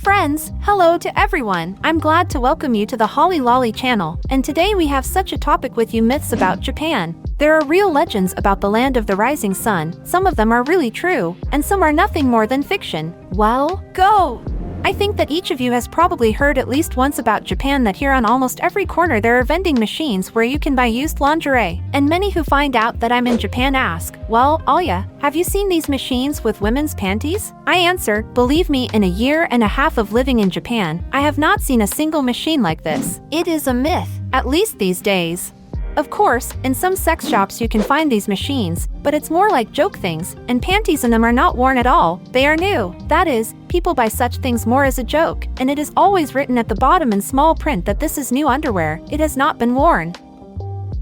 Friends, hello to everyone. I'm glad to welcome you to the Holly Lolly channel, and today we have such a topic with you: myths about Japan. There are real legends about the land of the rising sun. Some of them are really true, and some are nothing more than fiction. Well, go! I think that each of you has probably heard at least once about Japan, that here on almost every corner there are vending machines where you can buy used lingerie. And many who find out that I'm in Japan ask, well, Aya, have you seen these machines with women's panties? I answer, believe me, in a year and a half of living in Japan, I have not seen a single machine like this. It is a myth, at least these days. Of course, in some sex shops you can find these machines, but it's more like joke things, and panties in them are not worn at all, they are new. That is, people buy such things more as a joke, and it is always written at the bottom in small print that this is new underwear, it has not been worn.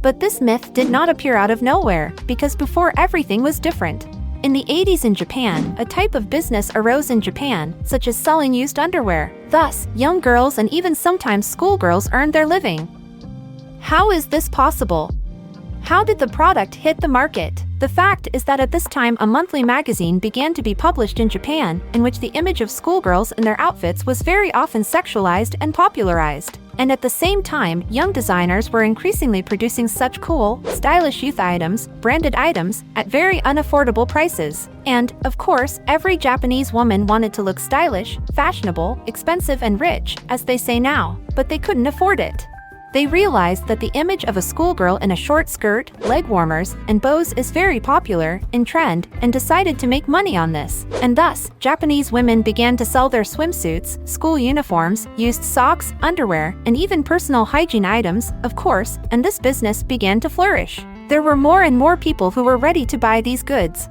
But this myth did not appear out of nowhere, because before everything was different. In the 80s in Japan, a type of business arose in Japan, such as selling used underwear. Thus, young girls and even sometimes schoolgirls earned their living. How is this possible? How did the product hit the market? The fact is that at this time a monthly magazine began to be published in Japan, in which the image of schoolgirls and their outfits was very often sexualized and popularized. And at the same time, young designers were increasingly producing such cool, stylish youth items, branded items, at very unaffordable prices. And, of course, every Japanese woman wanted to look stylish, fashionable, expensive and rich, as they say now, but they couldn't afford it. They realized that the image of a schoolgirl in a short skirt, leg warmers, and bows is very popular, in trend, and decided to make money on this. And thus, Japanese women began to sell their swimsuits, school uniforms, used socks, underwear, and even personal hygiene items, of course, and this business began to flourish. There were more and more people who were ready to buy these goods.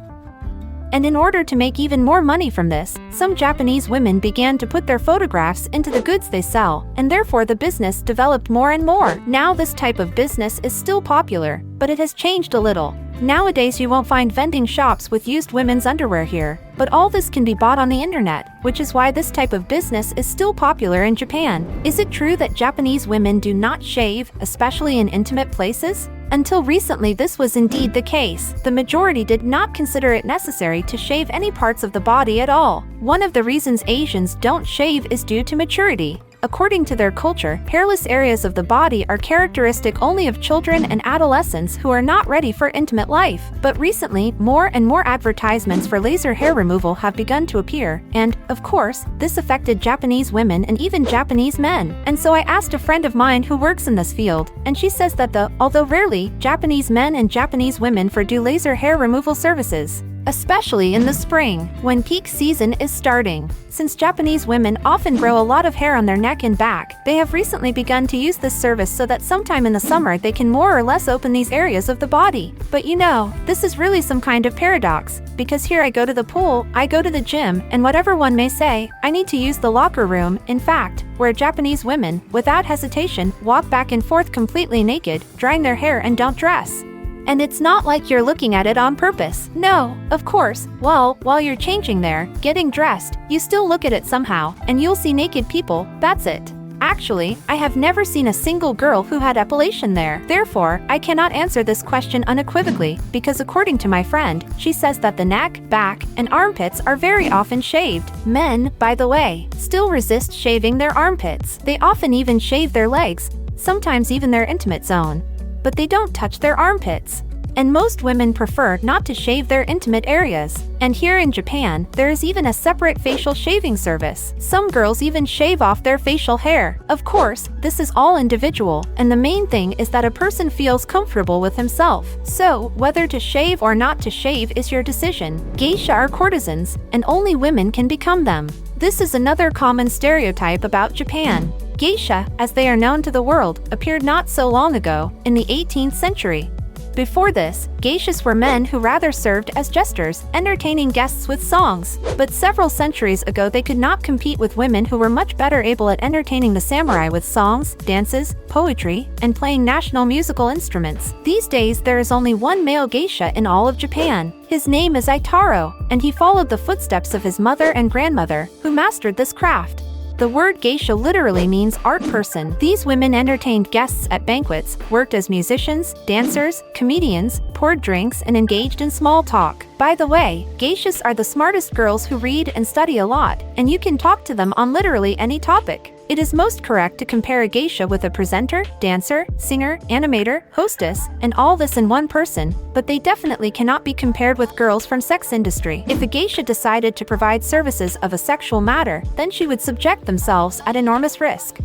And in order to make even more money from this, some Japanese women began to put their photographs into the goods they sell, and therefore the business developed more and more. Now this type of business is still popular, but it has changed a little. Nowadays you won't find vending shops with used women's underwear here, but all this can be bought on the internet, which is why this type of business is still popular in Japan. Is it true that Japanese women do not shave, especially in intimate places? Until recently this was indeed the case. The majority did not consider it necessary to shave any parts of the body at all. One of the reasons Asians don't shave is due to maturity. According to their culture, hairless areas of the body are characteristic only of children and adolescents who are not ready for intimate life. But recently, more and more advertisements for laser hair removal have begun to appear, and, of course, this affected Japanese women and even Japanese men. And so I asked a friend of mine who works in this field, and she says that although rarely, Japanese men and Japanese women do laser hair removal services, especially in the spring, when peak season is starting. Since Japanese women often grow a lot of hair on their neck and back, they have recently begun to use this service so that sometime in the summer they can more or less open these areas of the body. But you know, this is really some kind of paradox, because here I go to the pool, I go to the gym, and whatever one may say, I need to use the locker room, in fact, where Japanese women, without hesitation, walk back and forth completely naked, drying their hair and don't dress. And it's not like you're looking at it on purpose. No, of course, well, while you're changing there, getting dressed, you still look at it somehow, and you'll see naked people, that's it. Actually, I have never seen a single girl who had epilation there. Therefore, I cannot answer this question unequivocally, because according to my friend, she says that the neck, back, and armpits are very often shaved. Men, by the way, still resist shaving their armpits. They often even shave their legs, sometimes even their intimate zone. But they don't touch their armpits. And most women prefer not to shave their intimate areas. And here in Japan, there is even a separate facial shaving service. Some girls even shave off their facial hair. Of course, this is all individual, and the main thing is that a person feels comfortable with himself. So, whether to shave or not to shave is your decision. Geisha are courtesans, and only women can become them. This is another common stereotype about Japan. Geisha, as they are known to the world, appeared not so long ago, in the 18th century. Before this, geishas were men who rather served as jesters, entertaining guests with songs. But several centuries ago they could not compete with women who were much better able at entertaining the samurai with songs, dances, poetry, and playing national musical instruments. These days there is only one male geisha in all of Japan. His name is Aitaro, and he followed the footsteps of his mother and grandmother, who mastered this craft. The word geisha literally means art person. These women entertained guests at banquets, worked as musicians, dancers, comedians, poured drinks and engaged in small talk. By the way, geishas are the smartest girls who read and study a lot, and you can talk to them on literally any topic. It is most correct to compare a geisha with a presenter, dancer, singer, animator, hostess, and all this in one person, but they definitely cannot be compared with girls from sex industry. If a geisha decided to provide services of a sexual matter, then she would subject themselves at enormous risk.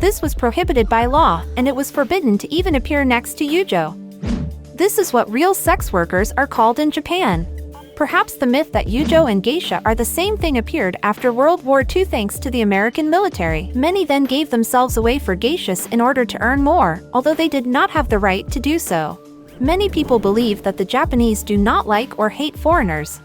This was prohibited by law, and it was forbidden to even appear next to yujo. This is what real sex workers are called in Japan. Perhaps the myth that yujo and geisha are the same thing appeared after World War II thanks to the American military. Many then gave themselves away for geishas in order to earn more, although they did not have the right to do so. Many people believe that the Japanese do not like or hate foreigners.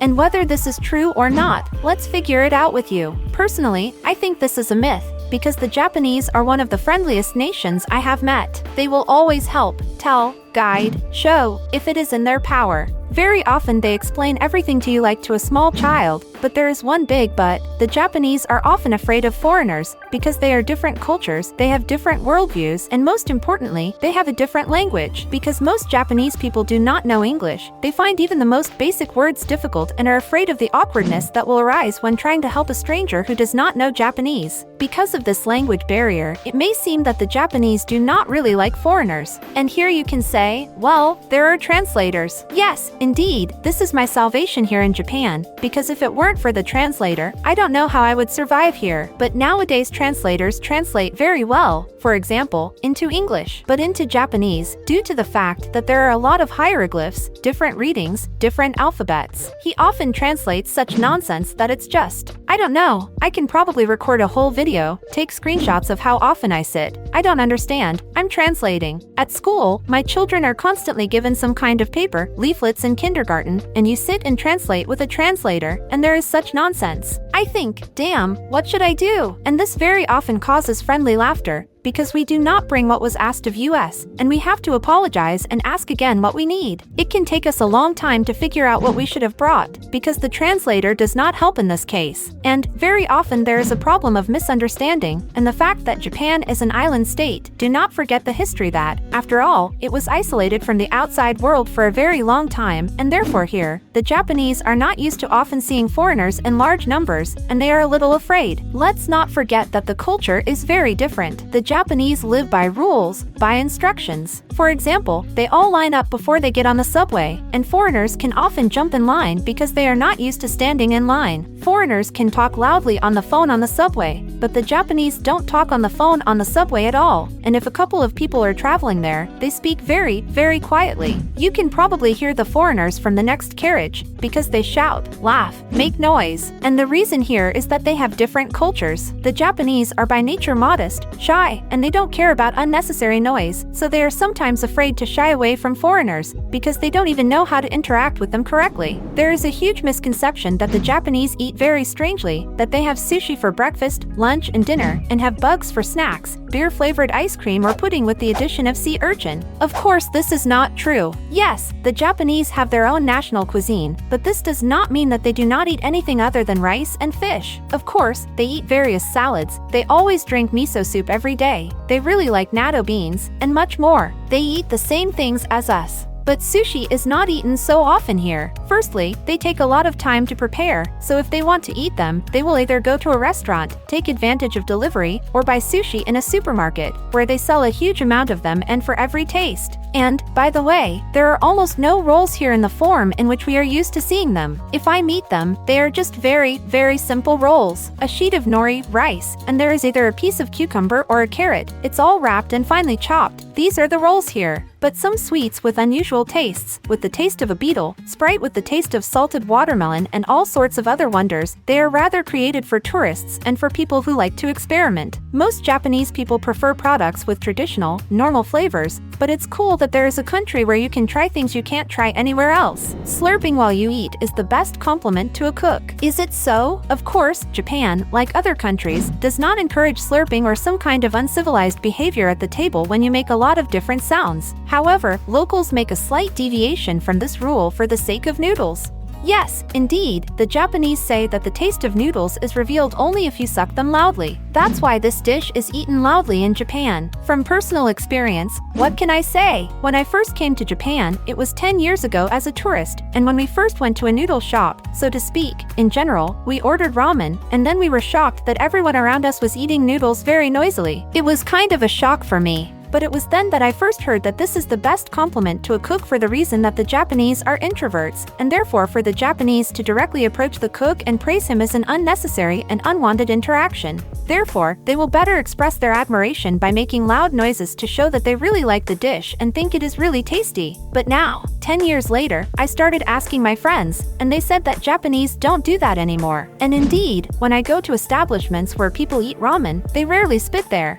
And whether this is true or not, let's figure it out with you. Personally, I think this is a myth, because the Japanese are one of the friendliest nations I have met. They will always help, tell, guide, show, if it is in their power. Very often they explain everything to you like to a small child, but there is one big but: the Japanese are often afraid of foreigners, because they are different cultures, they have different worldviews, and most importantly, they have a different language. Because most Japanese people do not know English, they find even the most basic words difficult and are afraid of the awkwardness that will arise when trying to help a stranger who does not know Japanese. Because of this language barrier, it may seem that the Japanese do not really like foreigners. And here you can say, well, there are translators. Yes, indeed, this is my salvation here in Japan, because if it weren't for the translator, I don't know how I would survive here. But nowadays translators translate very well, for example, into English, but into Japanese, due to the fact that there are a lot of hieroglyphs, different readings, different alphabets. He often translates such nonsense that it's just, I don't know, I can probably record a whole video, take screenshots of how often I sit. I don't understand, I'm translating. At school, my children are constantly given some kind of paper, leaflets in kindergarten, and you sit and translate with a translator, and there is such nonsense. I think, damn, what should I do? And this very often causes friendly laughter, because we do not bring what was asked of us, and we have to apologize and ask again what we need. It can take us a long time to figure out what we should have brought, because the translator does not help in this case. And very often there is a problem of misunderstanding, and the fact that Japan is an island state. Do not forget the history that, after all, it was isolated from the outside world for a very long time, and therefore here, the Japanese are not used to often seeing foreigners in large numbers, and they are a little afraid. Let's not forget that the culture is very different. The Japanese live by rules, by instructions. For example, they all line up before they get on the subway, and foreigners can often jump in line because they are not used to standing in line. Foreigners can talk loudly on the phone on the subway, but the Japanese don't talk on the phone on the subway at all, and if a couple of people are traveling there, they speak very, very quietly. You can probably hear the foreigners from the next carriage, because they shout, laugh, make noise, and the reason here is that they have different cultures. The Japanese are by nature modest, shy, and they don't care about unnecessary noise, so they are sometimes afraid to shy away from foreigners, because they don't even know how to interact with them correctly. There is a huge misconception that the Japanese eat very strangely, that they have sushi for breakfast, lunch, and dinner, and have bugs for snacks, beer-flavored ice cream or pudding with the addition of sea urchin. Of course, this is not true. Yes, the Japanese have their own national cuisine, but this does not mean that they do not eat anything other than rice and fish. Of course, they eat various salads, they always drink miso soup every day, they really like natto beans, and much more. They eat the same things as us. But sushi is not eaten so often here. Firstly, they take a lot of time to prepare, so if they want to eat them, they will either go to a restaurant, take advantage of delivery, or buy sushi in a supermarket, where they sell a huge amount of them and for every taste. And, by the way, there are almost no rolls here in the form in which we are used to seeing them. If I meet them, they are just very, very simple rolls. A sheet of nori, rice, and there is either a piece of cucumber or a carrot. It's all wrapped and finely chopped. These are the rolls here. But some sweets with unusual tastes, with the taste of a beetle, Sprite with the taste of salted watermelon, and all sorts of other wonders. They are rather created for tourists and for people who like to experiment. Most Japanese people prefer products with traditional, normal flavors, but it's cool that there is a country where you can try things you can't try anywhere else. Slurping while you eat is the best compliment to a cook. Is it so? Of course, Japan, like other countries, does not encourage slurping or some kind of uncivilized behavior at the table when you make a lot of different sounds. However, locals make a slight deviation from this rule for the sake of noodles. Yes, indeed, the Japanese say that the taste of noodles is revealed only if you suck them loudly. That's why this dish is eaten loudly in Japan. From personal experience, what can I say? When I first came to Japan, it was 10 years ago as a tourist, and when we first went to a noodle shop, so to speak, in general, we ordered ramen, and then we were shocked that everyone around us was eating noodles very noisily. It was kind of a shock for me. But it was then that I first heard that this is the best compliment to a cook for the reason that the Japanese are introverts, and therefore for the Japanese to directly approach the cook and praise him is an unnecessary and unwanted interaction. Therefore, they will better express their admiration by making loud noises to show that they really like the dish and think it is really tasty. But now, 10 years later, I started asking my friends, and they said that Japanese don't do that anymore. And indeed, when I go to establishments where people eat ramen, they rarely spit there.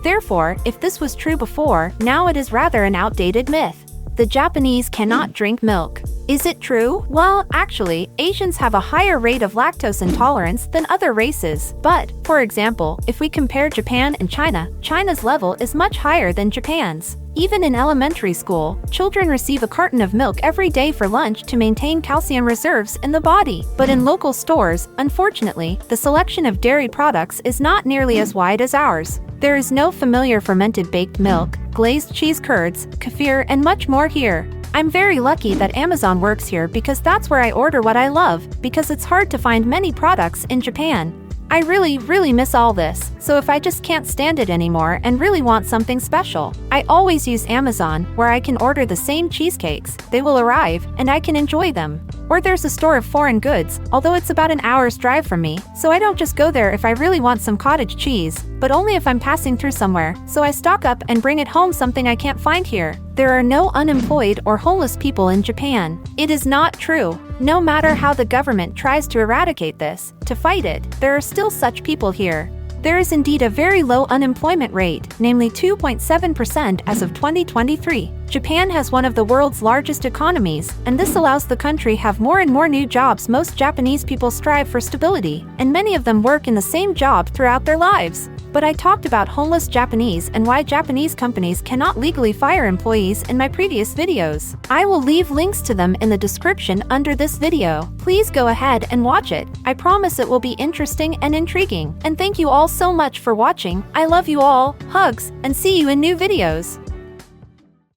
Therefore, if this was true before, now it is rather an outdated myth. The Japanese cannot drink milk. Is it true? Well, actually, Asians have a higher rate of lactose intolerance than other races. But, for example, if we compare Japan and China, China's level is much higher than Japan's. Even in elementary school, children receive a carton of milk every day for lunch to maintain calcium reserves in the body. But in local stores, unfortunately, the selection of dairy products is not nearly as wide as ours. There is no familiar fermented baked milk, glazed cheese curds, kefir, and much more here. I'm very lucky that Amazon works here because that's where I order what I love, because it's hard to find many products in Japan. I really miss all this, so if I just can't stand it anymore and really want something special, I always use Amazon, where I can order the same cheesecakes, they will arrive, and I can enjoy them. Or there's a store of foreign goods, although it's about an hour's drive from me, so I don't just go there if I really want some cottage cheese, but only if I'm passing through somewhere, so I stock up and bring it home, something I can't find here. There are no unemployed or homeless people in Japan. It is not true. No matter how the government tries to eradicate this, to fight it, there are still such people here. There is indeed a very low unemployment rate, namely 2.7% as of 2023. Japan has one of the world's largest economies, and this allows the country have more and more new jobs. Most Japanese people strive for stability, and many of them work in the same job throughout their lives. But I talked about homeless Japanese and why Japanese companies cannot legally fire employees in my previous videos. I will leave links to them in the description under this video. Please go ahead and watch it. I promise it will be interesting and intriguing. And thank you all so much for watching. I love you all, hugs, and see you in new videos.